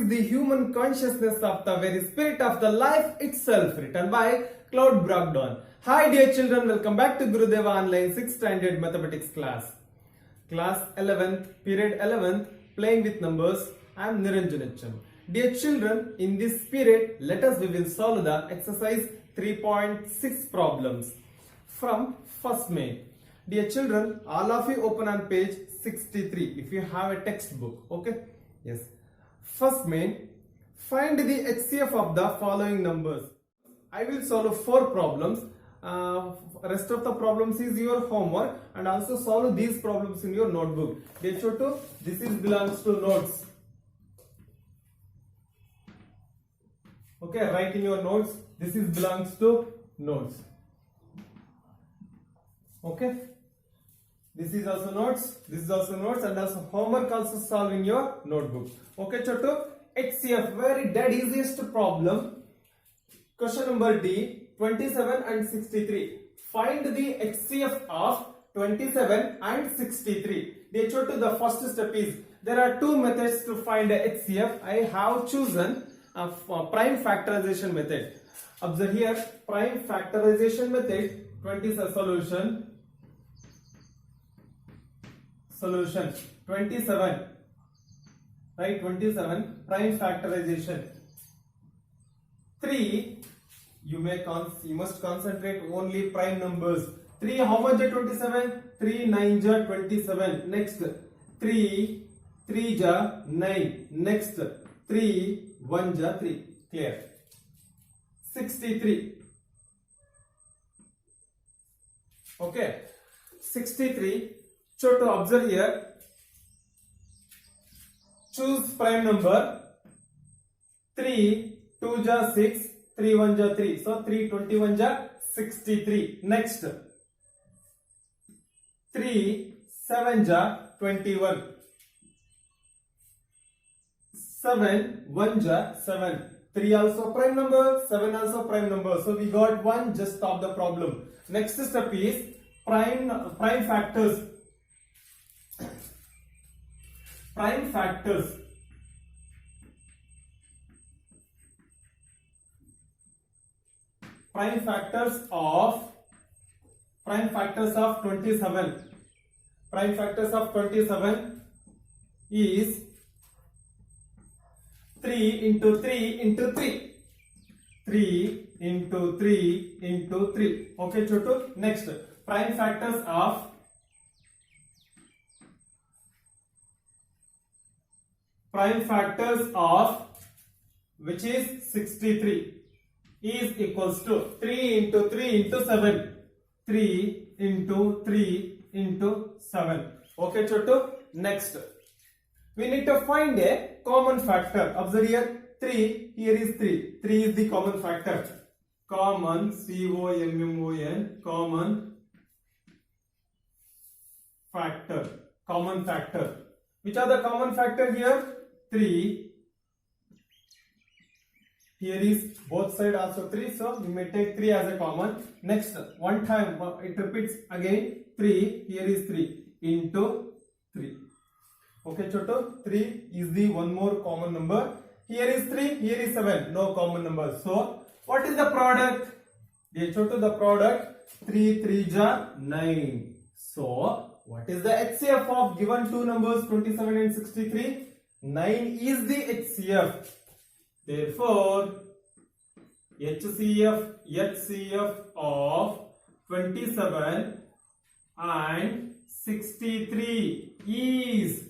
the human consciousness of the very spirit of the life itself, written by Claude Brogdon. Hi dear children, welcome back to Gurudeva Online 6th Standard Mathematics class. Class 11th, period 11th, playing with numbers. I am Niranjanacham. Dear children, in this period, we will solve the exercise 3.6 problems from first May. Dear children, all of you open on page 63 if you have a textbook. Okay? Yes. First main, find the HCF of the following numbers. I will solve 4 problems. Rest of the problems is your homework, and also solve these problems in your notebook. Dear children, this belongs to notes. Okay, write in your notes. This belongs to notes. Okay. This is also notes, this is also notes, and also homework also solve in your notebook. Okay, Chotu? HCF, very dead easiest problem. Question number D, 27 and 63. Find the HCF of 27 and 63. Dear Chotu, the first step is, there are 2 methods to find a HCF. I have chosen a prime factorization method. Observe here, prime factorization method, 27 solution 27, right? 27 prime factorization. 3, you must concentrate only prime numbers. 3, how much is 27? 3 9 ja 27. Next 3 3 ja 9. Next 3 1 ja 3. Clear. 63. Okay, 63. So to observe here, choose prime number. 3 2 ja 6, 3 1 ja 3. So 3 21 ja 63. Next 3 7 ja 21. 7 1 ja 7. 3 also prime number, 7 also prime number. So we got 1, just stop the problem. Next step is prime factors. Prime factors. Prime factors of 27. Prime factors of 27 is 3 into 3 into 3. 3 into 3 into 3. Okay, Chotu. Next, prime factors of which is 63 is equals to 3 into 3 into 7. 3 into 3 into 7. Okay, Chotu. Next, we need to find a common factor. Observe here, 3, here is 3. 3 is the common factor. Common, C-O-M-M-O-N, common factor. Common factor. Which are the common factor here? 3. Here is both side also 3. So we may take 3 as a common. Next, one time it repeats again. 3. Here is 3 into 3. Okay, Choto. 3 is the one more common number. Here is 3. Here is 7. No common number. So what is the product? Dear Choto, the product 3 3 ja 9. So what is the HCF of given 2 numbers 27 and 63? 9 is the HCF. Therefore, HCF of 27 and 63 is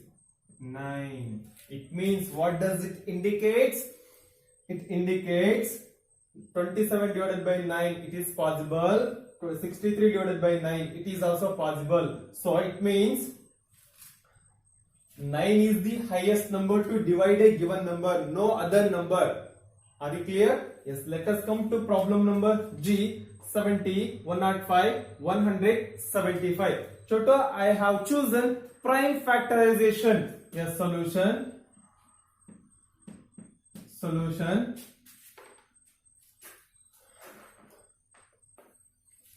9. It means, what does it indicate? It indicates 27 divided by 9, it is possible. 63 divided by 9, it is also possible. So it means 9 is the highest number to divide a given number, no other number. Are you clear? Yes, let us come to problem number G, 70, 105, 175. Choto, I have chosen prime factorization. Yes, solution.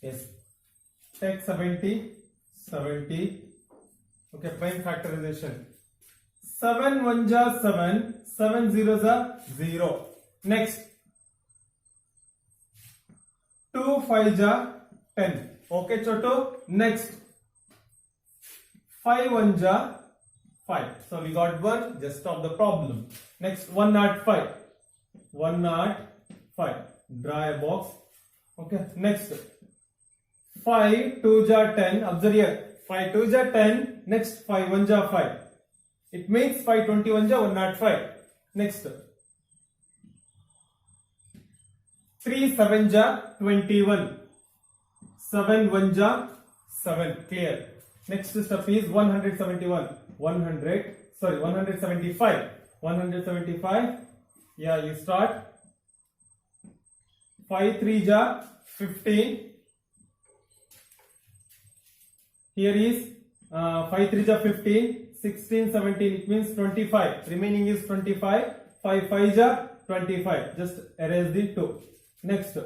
Yes, take 70. Okay, prime factorization. 7 1 ja 7, 7 zeros are 0. Next, 2 5s are 10. Okay, Choto. Next, 5 1s are 5. So we got 1. Just stop the problem. Next, 105. 105. Draw a box. Okay. Next, 5 2s are 10. Observe here. 5 2s are 10. Next, 5 1s are 5. It means 5 21s are 105. Next, 3 7s are 21. 7 1s are 7. Clear. Next step is 175. 175. Yeah, you start. 5 3s are 15. Here is 5 3s are 15. 16 17, it means 25. Remaining is 25. 5 5s are 25. Just erase the 2. Next,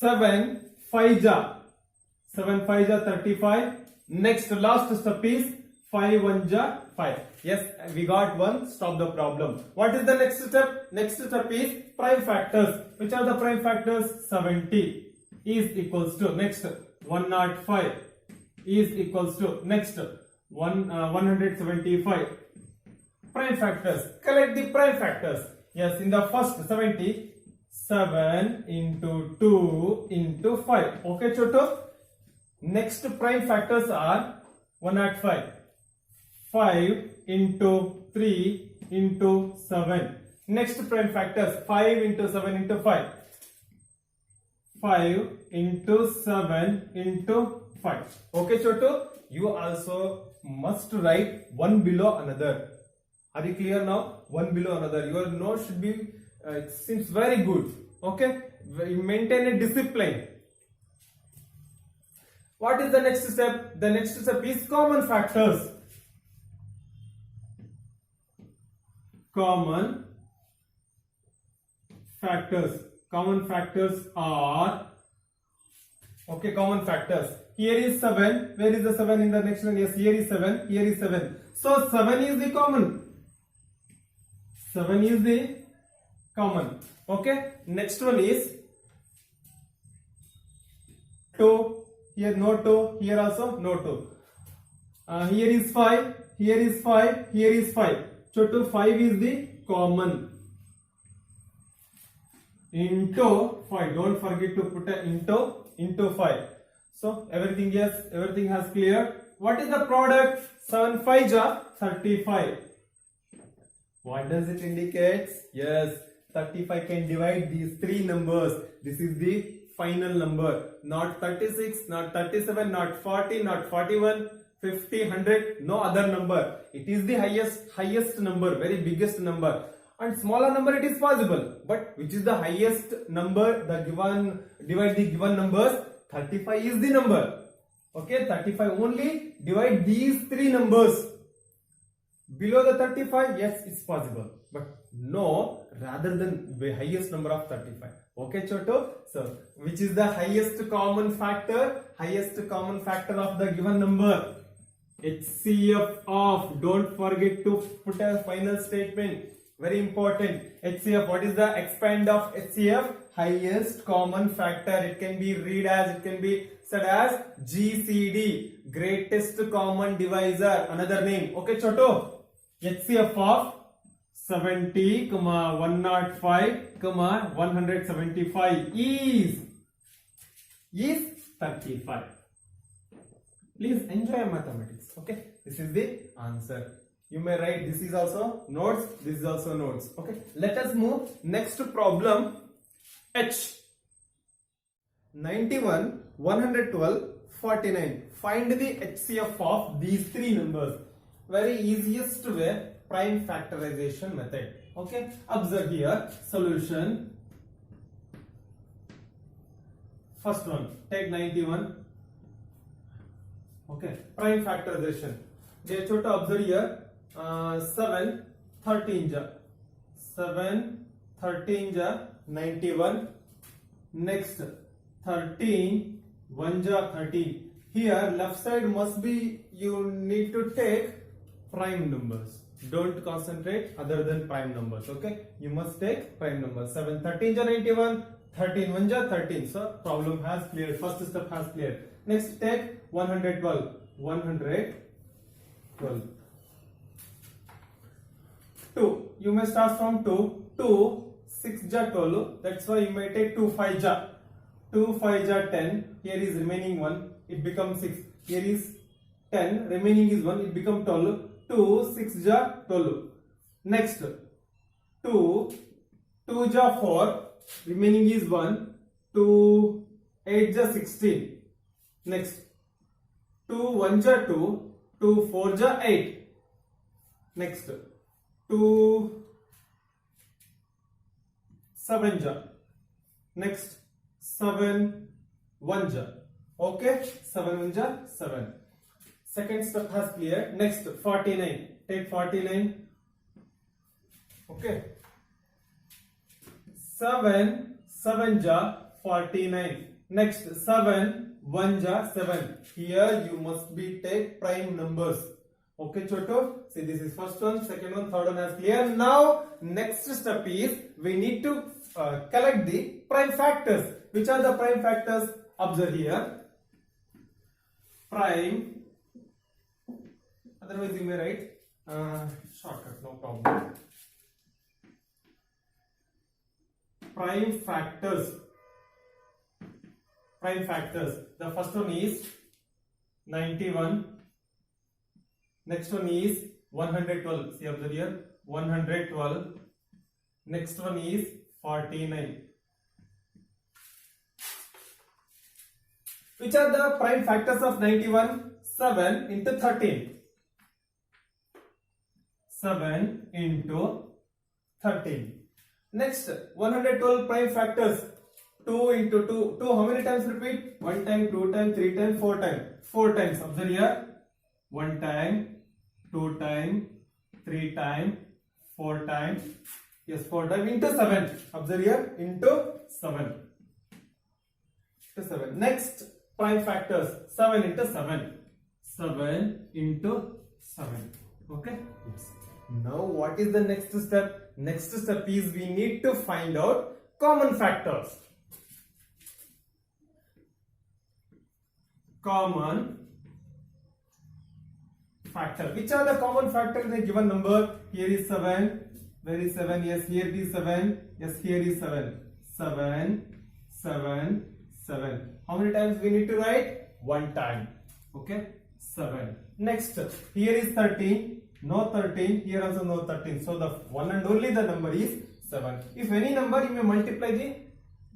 7 5s are 35. Next, last step is 5 1s are 5. Yes, we got one. Stop the problem. What is the next step? Next step is prime factors. Which are the prime factors? 70 is equals to, next, 105 is equals to, next, 175. Prime factors. Collect the prime factors. Yes, in the first 70, 7 into 2 into 5. Okay, Choto? Next prime factors are 105. 5 into 3 into 7. Next prime factors, 5 into 7 into 5. 5 into 7 into 5. Okay, Choto? You also must write one below another. Are you clear now? One below another. Your note should be, it seems very good. Okay? Maintain a discipline. What is the next step? The next step is common factors. Common factors. Common factors are, okay, common factors. Here is 7. Where is the 7 in the next one? Yes, here is 7. Here is 7. So 7 is the common. 7 is the common. Okay. Next one is 2. Here no 2. Here also no 2. Here is 5. Here is 5. Here is 5. So 5 is the common. Into 5. Don't forget to put a into 5. So everything, yes, everything has cleared. What is the product? 7 5s are 35. What does it indicate? Yes, 35 can divide these three numbers. This is the final number. Not 36, not 37, not 40, not 41, 50, 100, no other number. It is the highest number, very biggest number. And smaller number it is possible. But which is the highest number? Divide the given numbers. 35 is the number. Okay, 35 only divide these three numbers. Below the 35, yes, it's possible. But no, rather than the highest number of 35. Okay, Choto? So, which is the highest common factor? Highest common factor of the given number. HCF of, don't forget to put a final statement. Very important. HCF, what is the expand of HCF? Highest common factor. It can be read as, it can be said as GCD. Greatest common divisor. Another name. Okay, Choto? HCF of 70, 105, 175 is 35. Please enjoy mathematics. Okay, this is the answer. You may write, this is also notes, this is also notes. Okay, let us move next problem. H. 91, 112, 49. Find the HCF of these three numbers. Very easiest way, prime factorization method. Okay, observe here. Solution. First one, take 91. Okay, prime factorization. Dear Chota, observe here. 7 13 ja 7 13 ja 91. Next 13 1 ja 13. Here left side must be, you need to take prime numbers. Don't concentrate other than prime numbers. Okay, you must take prime numbers. 7 13 ja 91, 13 1 ja 13. So problem has cleared. First step has cleared. Next take 112. 112. 2. You may start from 2. 2 6 ja 12. That's why you may take 2 5 ja. 2 5 ja 10. Here is remaining 1. It becomes 6. Here is 10. Remaining is 1. It becomes 12. 2 6 ja 12. Next 2 2 ja 4. Remaining is 1. 2 8 ja 16. Next 2 1 ja 2. 2 4 ja 8. Next 2 7 ja. Next 7 1 ja. Okay, 7 1 ja 7. Second step has cleared. Next 49. Take 49. Okay. 7 7 ja 49. Next 7 1 ja 7. Here you must be take prime numbers. Okay, Choto. See, this is first one, second one, third one has clear. Now next step is we need to collect the prime factors. Which are the prime factors? Observe here. Prime. Otherwise you may write shortcut, no problem. Prime factors. Prime factors. The first one is 91. Next one is 112. See, observe here. 112. Next one is 49. Which are the prime factors of 91? 7 into 13. 7 into 13. Next, 112 prime factors. 2 into 2. 2 how many times repeat? 1 time, 2 time, 3 time, 4 time. 4 times. Observe here. 1 time, 2 time, 3 time, 4 time. Yes, 4 time into 7. Observe here. Into 7. Into 7. Next, prime factors. 7 into 7. 7 into 7. Okay? Yes. Now what is the next step? Next step is we need to find out common factors. Common factor. Which are the common factors in a given number? Here is 7. Where is 7? Yes, here is 7. Yes, here is 7. 7, 7, 7. How many times we need to write? 1 time. Okay? 7. Next, here is 13. No 13. Here also no 13. So the one and only the number is 7. If any number, you may multiply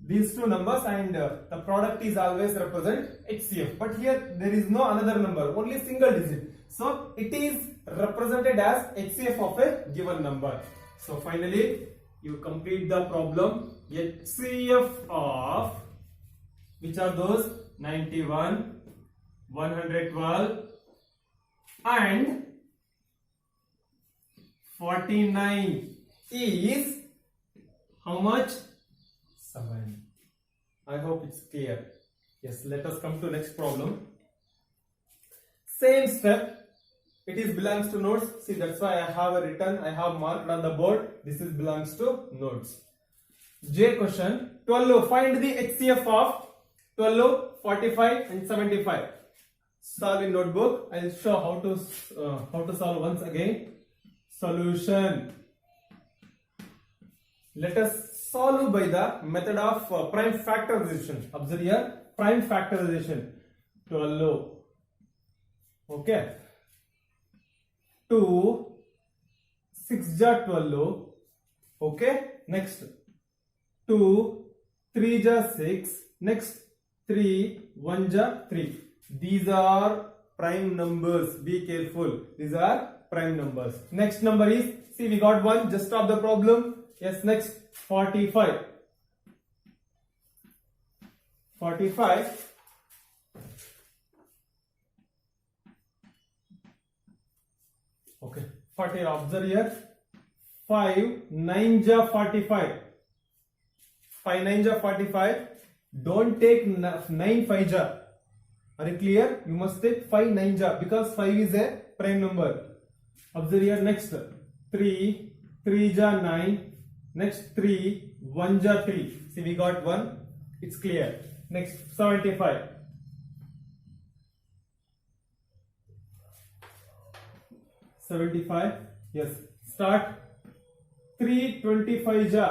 these two numbers and the product is always represent HCF. But here there is no another number, only single digit. So it is represented as HCF of a given number. So finally you complete the problem. HCF of, which are those? 91, 112 and 49 is how much? 7. I hope it's clear. Yes, let us come to next problem. Same step. It is belongs to notes. See, that's why I have written, I have marked on the board. This is belongs to notes. J question. 12. Find the HCF of 12, 45 and 75. Solve in notebook. I will show how to solve once again. Solution. Let us solve by the method of prime factorization. Observe here. Prime factorization. 12. Okay. 2 6 ja 12. Okay. Next 2 3 ja 6. Next 3 1 ja 3. These are prime numbers. Be careful. These are prime numbers. Next number is, see, we got 1. Just stop the problem. Yes, next 45. 45. Okay. 40. Observe here. 5 9 ja 45. 5 9 ja 45. Don't take 9 5 ja. Are you clear? You must take 5 9 ja because 5 is a prime number. Observe here. Next 3, 3 ja 9. Next 3, 1 ja 3. See, we got 1. It's clear. Next 75. 75. Yes. Start. 325 ja.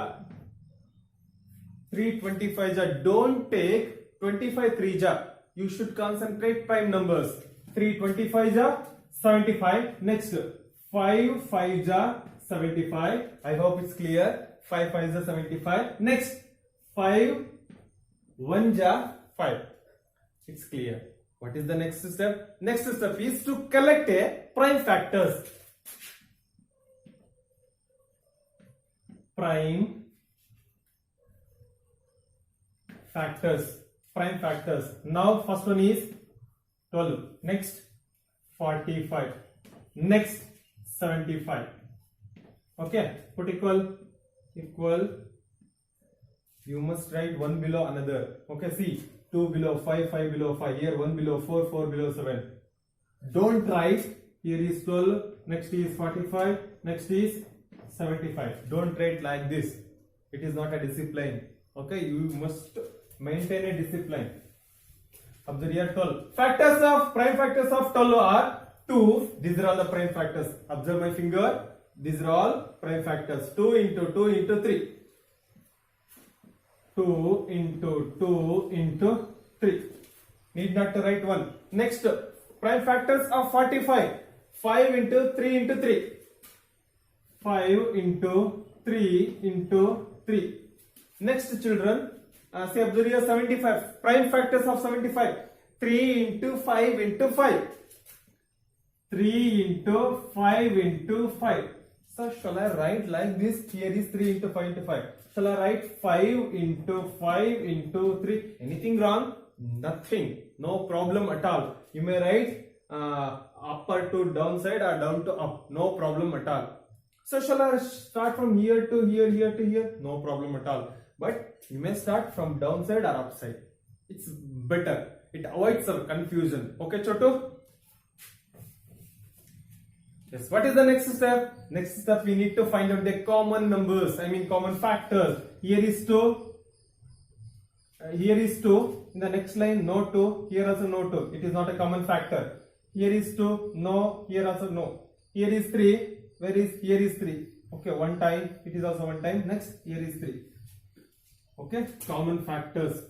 325 ja. Don't take 25 3 ja. You should concentrate prime numbers. 325 ja 75. Next 5 5 ja 75. I hope it's clear. 5 5 ja 75. Next 5 1 ja 5. It's clear. What is the next step? Next step is to collect a prime factors. Prime factors. Prime factors. Now first one is 12. Next 45. Next 75. Okay. Put equal. You must write one below another. Okay. See. 2 below 5, 5 below 5. Here 1 below 4, 4 below 7. Don't write. Here is 12. Next is 45. Next is 75. Don't write like this. It is not a discipline. Okay. You must maintain a discipline. Observe here 12. Prime factors of 12 are 2. These are all the prime factors. Observe my finger. These are all prime factors. 2 into 2 into 3. 2 into 2 into 3. Need not to write 1. Next, prime factors of 45. 5 into 3 into 3. 5 into 3 into 3. Next, children, say observe here 75. Prime factors of 75. 3 into 5 into 5. 3 into 5 into 5. So, shall I write like this? Here is 3 into 5 into 5. Shall I write 5 into 5 into 3? Anything wrong? Nothing. No problem at all. You may write upper to downside or down to up. No problem at all. So shall I start from here to here, here to here? No problem at all. But you may start from downside or upside. It's better. It avoids some confusion. Okay, Chotu? Yes. What is the next step? Next step, we need to find out the common numbers. I mean common factors. Here is 2. Here is 2. In the next line, no 2. Here also no 2. It is not a common factor. Here is 2. No. Here also no. Here is 3. Where is? Here is 3. Okay, one time. It is also one time. Next, here is 3. Okay, common factors.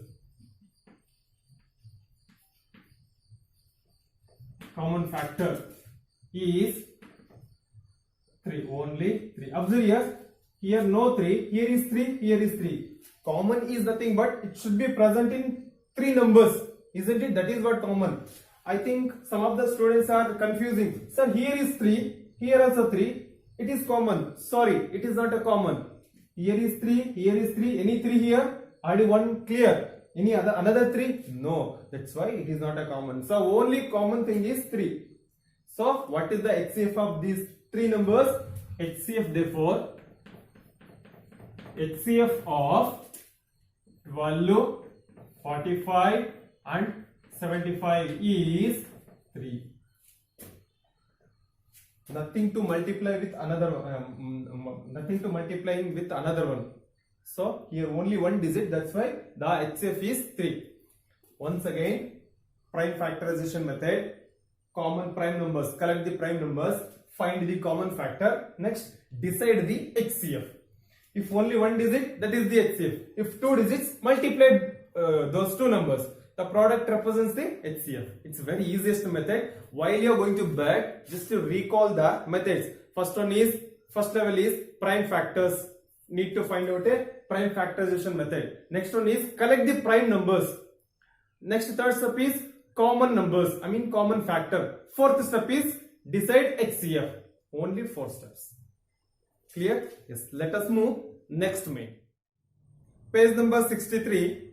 Common factor is 3. Only 3. Observe here. Here no 3. Here is 3. Here is 3. Common is nothing but it should be present in 3 numbers. Isn't it? That is what common. I think some of the students are confusing. Sir, here is 3. Here also 3. It is common. Sorry, it is not a common. Here is 3. Here is 3. Any 3 here? Already one clear. Any another 3? No. That's why it is not a common. So only common thing is 3. So what is the HCF of these 3 numbers? HCF therefore, HCF of 12, 45 and 75 is 3. Nothing to multiply with another nothing to multiplying with another one. So here only one digit, that's why the HCF is 3. Once again, prime factorization method, common prime numbers, collect the prime numbers, find the common factor, next decide the HCF. If only one digit, that is the HCF. If 2 digits, multiply those 2 numbers. The product represents the HCF. It's very easiest method. While you are going to bed, just to recall the methods. First level is prime factors. Need to find out a prime factorization method. Next one is collect the prime numbers. Next third step is common numbers. I mean common factor. Fourth step is decide HCF. Only 4 steps. Clear? Yes. Let us move next main. Page number 63.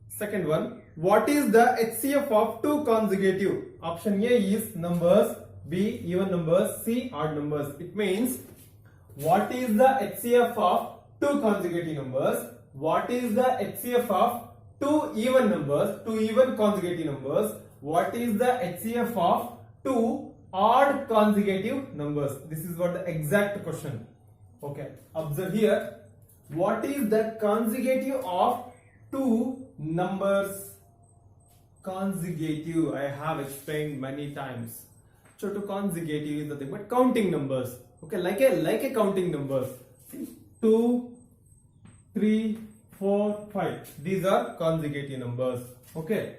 Second one. What is the HCF of 2 consecutive? Option A is numbers, B even numbers, C odd numbers. It means what is the HCF of 2 consecutive numbers? What is the HCF of 2 even numbers, 2 even consecutive numbers? What is the HCF of 2 odd consecutive numbers. This is what the exact question. Okay, observe here. What is the consecutive of two numbers? Consecutive, I have explained many times. So to consecutive is nothing but counting numbers. Okay, like a counting numbers. 2, 3, 4, 5. These are consecutive numbers. Okay,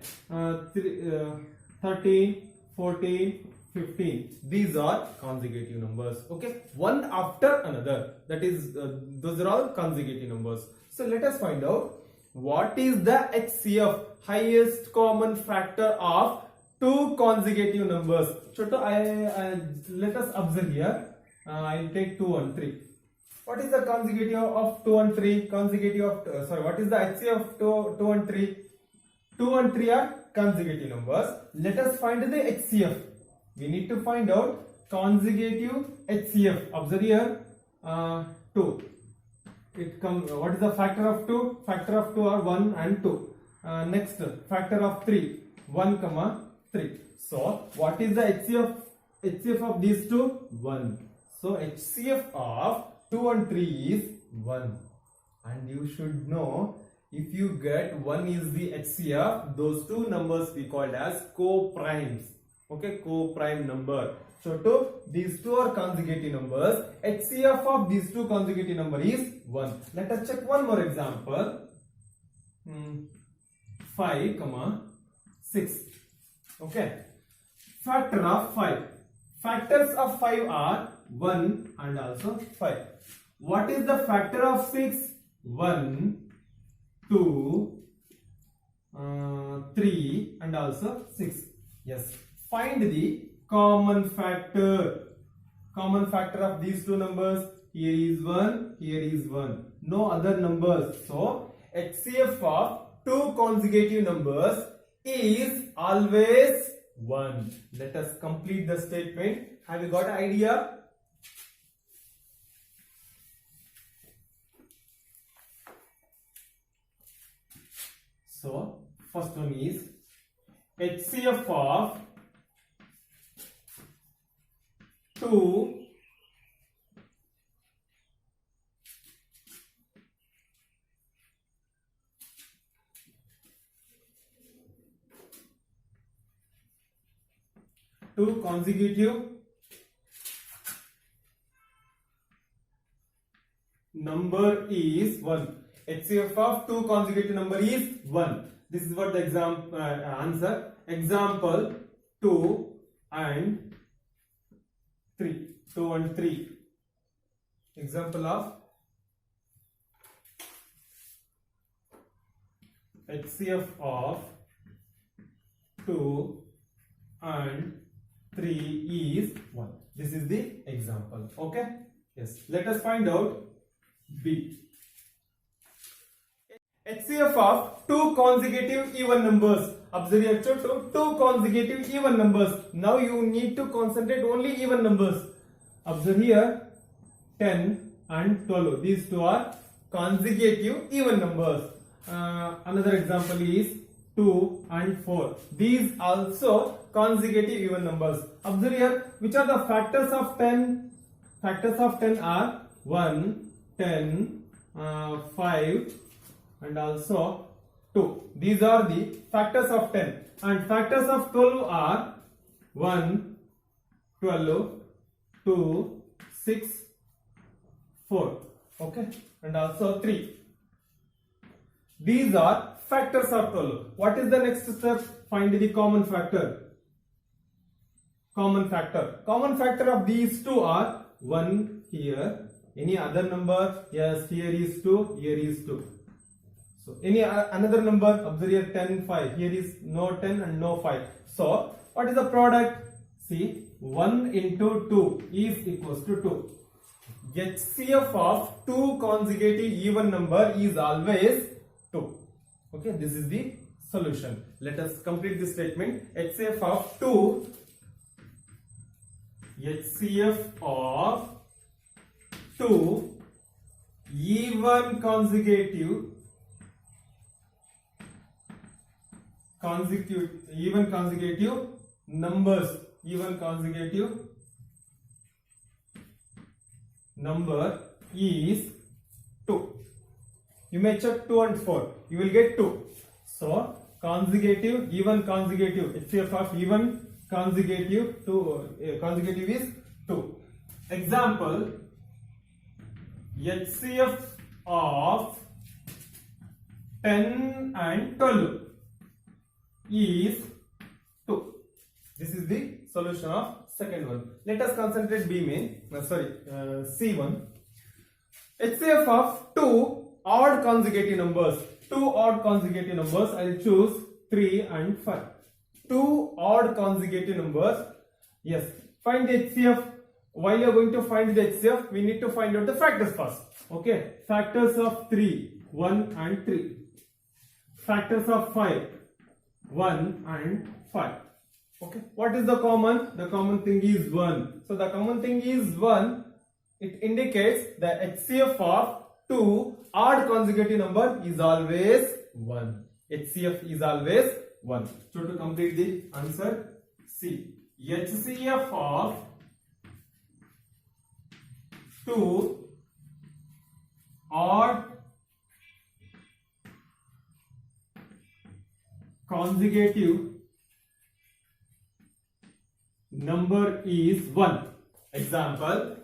13, 14, 15. These are consecutive numbers. Okay, one after another. That is, those are all consecutive numbers. So let us find out what is the HCF, highest common factor of two consecutive numbers. So let us observe here. I'll take 2 and 3. What is the consecutive of 2 and 3? Consecutive of what is the HCF of 2 and 3? 2 and 3 are consecutive numbers. Let us find the HCF. We need to find out consecutive HCF. Observe here, 2. It comes. What is the factor of 2? Factor of 2 are 1 and 2. Next, factor of 3, 1, 3. So what is the HCF? HCF of these two? 1. So HCF of 2 and 3 is 1. And you should know, if you get 1 is the HCF, those two numbers we called as co-primes. Okay, co-prime number. So these two are consecutive numbers. HCF of these two consecutive number is 1. Let us check one more example. 5, 6. Okay. Factor of 5. Factors of 5 are 1 and also 5. What is the factor of 6? 1, 2, 3 and also 6. Yes. Find the common factor. Common factor of these two numbers. Here is 1, here is 1. No other numbers. So HCF of two consecutive numbers is always 1. Let us complete the statement. Have you got an idea? So first one is HCF of 2 consecutive number is 1. HCF of two consecutive number is 1. This is what the answer. Example 2 and 3. 2 and 3. Example of HCF of 2 and 3 is 1. This is the example. Okay. Yes. Let us find out B. HCF of two consecutive even numbers. Observe here, two consecutive even numbers. Now you need to concentrate only even numbers. Observe here, 10 and 12. These two are consecutive even numbers. Another example is 2 and 4. These also consecutive even numbers. Observe here, which are the factors of 10? Factors of 10 are 1, 10, 5 and also 2. These are the factors of 10. And factors of 12 are 1, 12, 2, 6, 4. Okay. And also 3. These are factors of 12. What is the next step? Find the common factor. Common factor. Common factor of these two are 1 here. Any other number? Yes, here is 2, here is 2. So any another number? Observe here, 10, 5. Here is no 10 and no 5. So what is the product? See, 1 into 2 is equals to 2. HCF of two consecutive even number is always 2. Okay, this is the solution. Let us complete this statement. HCF of 2. HCF of 2 even consecutive numbers even consecutive number is 2. You may check 2 and 4. You will get 2. So consecutive, even consecutive, HCF of even consecutive consecutive is 2. Example, HCF of 10 and 12 is 2. This is the solution of second one. Let us concentrate C1. HCF of 2 odd consecutive numbers. 2 odd consecutive numbers. I will choose 3 and 5. 2 odd consecutive numbers. Yes. Find the HCF. While you are going to find the HCF, we need to find out the factors first. Okay. Factors of 3, 1 and 3. Factors of 5, 1 and 5. Okay. What is the common? The common thing is 1. So the common thing is 1. It indicates the HCF of 2 odd consecutive number is always 1. HCF is always 1. So to complete the answer, C. HCF of 2 odd consecutive number is 1. Example,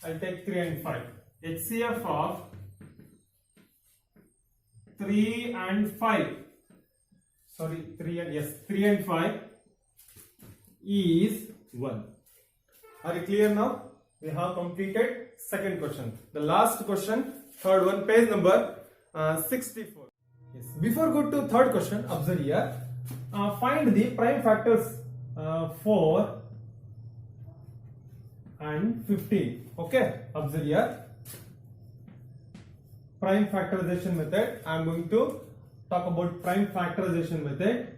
I'll take 3 and 5. HCF of 3 and 5. 3 and 5 is 1. Are you clear now? We have completed second question. The last question, third one, page number 64. Yes. Before go to third question, observe here. Find the prime factors 4 and 15. Okay, observe here. Prime factorization method. I am going to talk about prime factorization method.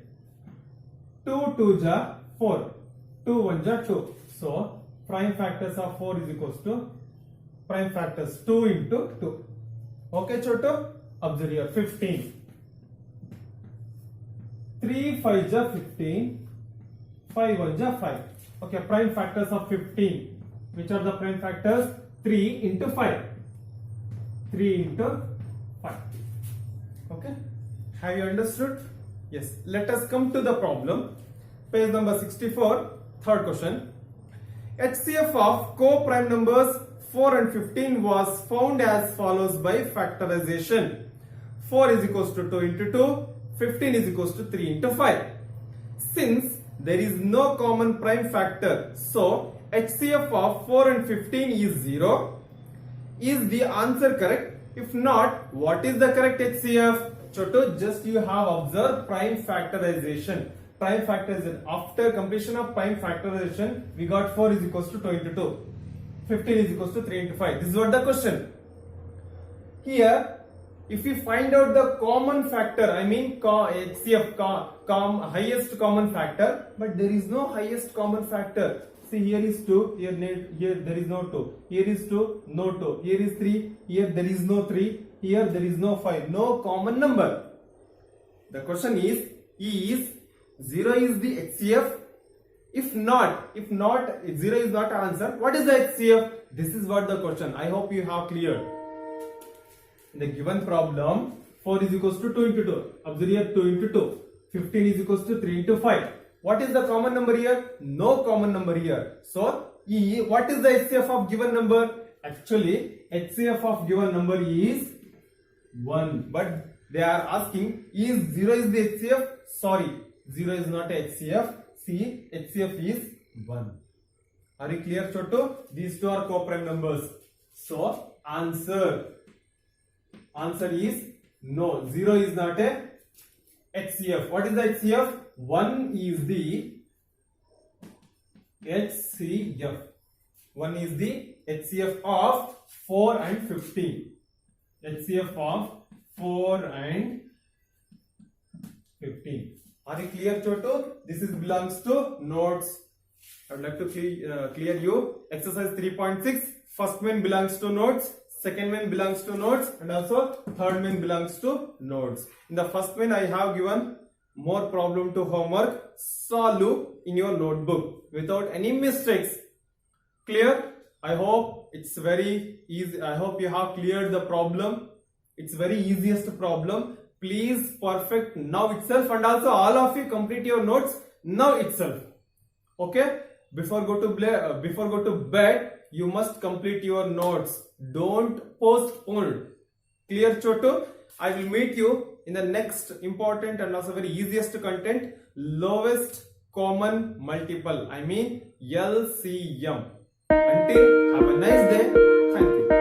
2 2 ja 4, 2 1 ja 2. So prime factors of 4 is equals to prime factors 2 into 2. Okay, Choto? Observe here. 15. 3 5 ja 15. 5 1 ja 5. Okay, prime factors of 15. Which are the prime factors? 3 into 5. 3 into 5. Okay. Have you understood? Yes. Let us come to the problem. Page number 64. Third question. HCF of co-prime numbers 4 and 15 was found as follows by factorization. 4 is equals to 2 into 2. 15 is equals to 3 into 5. Since there is no common prime factor, so HCF of 4 and 15 is 0. Is the answer correct? If not, what is the correct HCF? Choto, just you have observed prime factorization. Prime factorization. After completion of prime factorization, we got 4 is equals to 2 into 2. 15 is equals to 3 into 5. This is what the question. Here, if we find out the common factor, I mean HCF, highest common factor, but there is no highest common factor. See, here is 2, here there is no 2, here is 2, no 2, here is 3, here there is no 3, here there is no 5, no common number. The question is 0 is the HCF? If not, 0 is not answer, what is the HCF? This is what the question. I hope you have cleared. In the given problem, 4 is equals to 2 into 2. Observe here 2 into 2. 15 is equals to 3 into 5. What is the common number here? No common number here. So, what is the HCF of given number? Actually, HCF of given number is 1. But they are asking, is 0 is the HCF? Sorry, 0 is not HCF. See, HCF is 1. Are you clear, Choto? These two are co-prime numbers. So, answer is no. 0 is not a HCF. What is the HCF? 1 is the HCF. 1 is the HCF of 4 and 15. HCF of 4 and 15. Are you clear, Choto? This belongs to notes. I would like to clear you. Exercise 3.6. First one belongs to notes. Second one belongs to notes. And also third one belongs to notes. In the first one, I have given more problem to homework, solve in your notebook without any mistakes. Clear? I hope it's very easy. I hope you have cleared the problem. It's very easiest problem. Please perfect now itself, and also all of you complete your notes now itself. Okay? Before go to bed, you must complete your notes. Don't postpone. Clear, Chotu? I will meet you in the next important and also very easiest content, lowest common multiple. I mean LCM. Until have a nice day. Thank you.